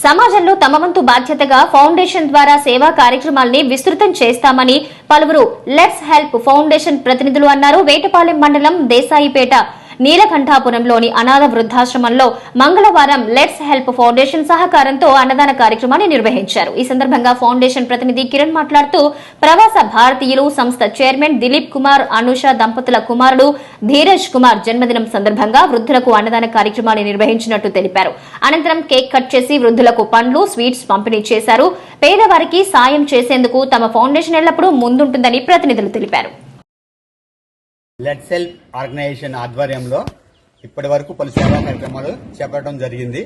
సమాజంలో తమ వంతు బాధ్యతగా ఫౌండేషన్ ద్వారా సేవా కార్యక్రమాల్ని విస్తృతం చేస్తామని పలువురు లెట్స్ హెల్ప్ ఫౌండేషన్ ప్రతినిధులు అన్నారు. వేటపాలెం మండలం దేశాయిపేట నీలకంఠాపురంలోని అనాథ వృద్ధాశ్రమంలో మంగళవారం లెట్స్ హెల్ప్ ఫౌండేషన్ సహకారంతో అన్నదాన కార్యక్రమాన్ని నిర్వహించారు. ఈ సందర్భంగా ఫౌండేషన్ ప్రతినిధి కిరణ్ మాట్లాడుతూ ప్రవాస భారతీయులు సంస్థ చైర్మన్ దిలీప్ కుమార్, అనుష దంపతుల కుమారుడు ధీరజ్ కుమార్ జన్మదినం సందర్భంగా వృద్ధులకు అన్నదాన కార్యక్రమాన్ని నిర్వహించినట్టు తెలిపారు. అనంతరం కేక్ కట్ చేసి వృద్ధులకు పండ్లు, స్వీట్స్ పంపిణీ చేశారు. పేదవారికి సాయం చేసేందుకు తమ ఫౌండేషన్ ఎల్లప్పుడూ ముందుంటుందని ప్రతినిధులు తెలిపారు. లెట్స్ హెల్ప్ ఆర్గనైజేషన్ ఆధ్వర్యంలో ఇప్పటి వరకు పలు సేవా కార్యక్రమాలు చేపట్టడం జరిగింది.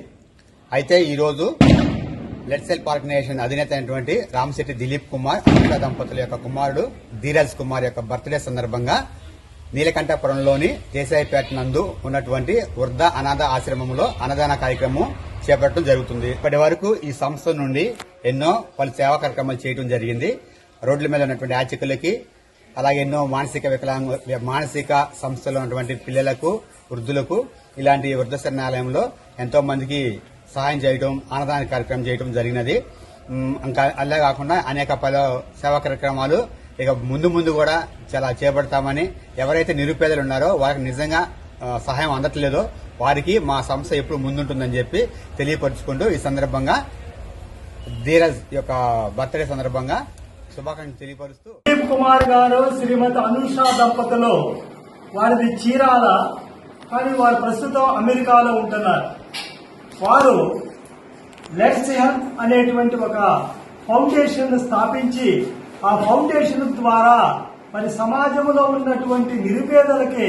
అయితే ఈరోజు లెట్స్ హెల్ప్ ఆర్గనైజేషన్ అధినేత అయినటువంటి రామశెట్టి దిలీప్ కుమార్, అనుష దంపతుల యొక్క కుమారుడు ధీరజ్ కుమార్ యొక్క బర్త్డే సందర్భంగా నీలకంఠపురంలోని దేశాయిపేట నందు ఉన్నటువంటి వృద్ధ అనాథ ఆశ్రమంలో అన్నదాన కార్యక్రమం చేపట్టడం జరుగుతుంది. ఇప్పటి వరకు ఈ సంస్థ నుండి ఎన్నో పలు సేవా కార్యక్రమాలు చేయడం జరిగింది. రోడ్ల మీద ఉన్నటువంటి యాచకులకి, అలాగే ఎన్నో మానసిక సంస్థలో ఉన్నటువంటి పిల్లలకు, వృద్ధులకు ఇలాంటి వృద్ధ శరణాలయంలో ఎంతో మందికి సహాయం చేయడం, అన్నదాన కార్యక్రమం చేయడం జరిగినది. ఇంకా అలా కాకుండా అనేక పలు సేవా కార్యక్రమాలు ఇక ముందు కూడా చాలా చేపడతామని, ఎవరైతే నిరుపేదలు ఉన్నారో వారికి నిజంగా సహాయం అందట్లేదో వారికి మా సంస్థ ఎప్పుడు ముందుంటుందని చెప్పి తెలియపరుచుకుంటూ ఈ సందర్భంగా ధీరజ్ యొక్క బర్త్డే సందర్భంగా శుభాకాంక్షలు తెలియపరుస్తూ దిలీప్ కుమార్ గారు, శ్రీమతి అనుష దంపతులు వారిది చీరాల, కానీ వారు ప్రస్తుతం అమెరికాలో ఉంటున్నారు. వారు లెట్స్ హెల్ప్ అనేటువంటి ఒక ఫౌండేషన్ స్థాపించి ఆ ఫౌండేషన్ ద్వారా మరి సమాజంలో ఉన్నటువంటి నిరుపేదలకి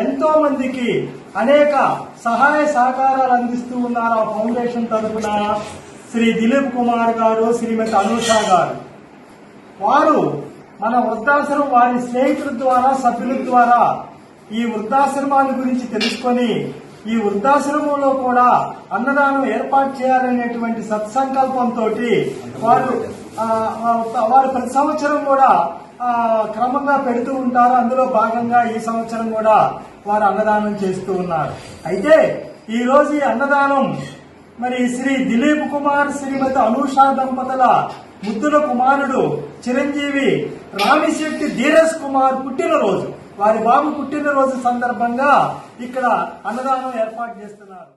ఎంతో మందికి అనేక సహాయ సహకారాలు అందిస్తూ ఉన్నారు. ఆ ఫౌండేషన్ తరఫున శ్రీ దిలీప్ కుమార్ గారు, శ్రీమతి అనుష గారు వారు మన వృద్ధాశ్రమం వారి స్నేహితుల ద్వారా, సభ్యుల ద్వారా ఈ వృద్ధాశ్రమాల గురించి తెలుసుకొని ఈ వృద్ధాశ్రమంలో కూడా అన్నదానం ఏర్పాటు చేయాలనేటువంటి సత్సంకల్పంతో వారు ప్రతి సంవత్సరం కూడా క్రమంగా పెడుతూ ఉంటారు. అందులో భాగంగా ఈ సంవత్సరం కూడా వారు అన్నదానం చేస్తూ ఉన్నారు. అయితే ఈ రోజు ఈ అన్నదానం మరి శ్రీ దిలీప్ కుమార్, శ్రీమతి అనుష దంపతుల ముద్దుల కుమారుడు చిరంజీవి రామిశెట్టి ధీరజ్ కుమార్ పుట్టినరోజు, వారి బాబు పుట్టినరోజు సందర్భంగా ఇక్కడ అన్నదానం ఏర్పాటు చేస్తున్నారు.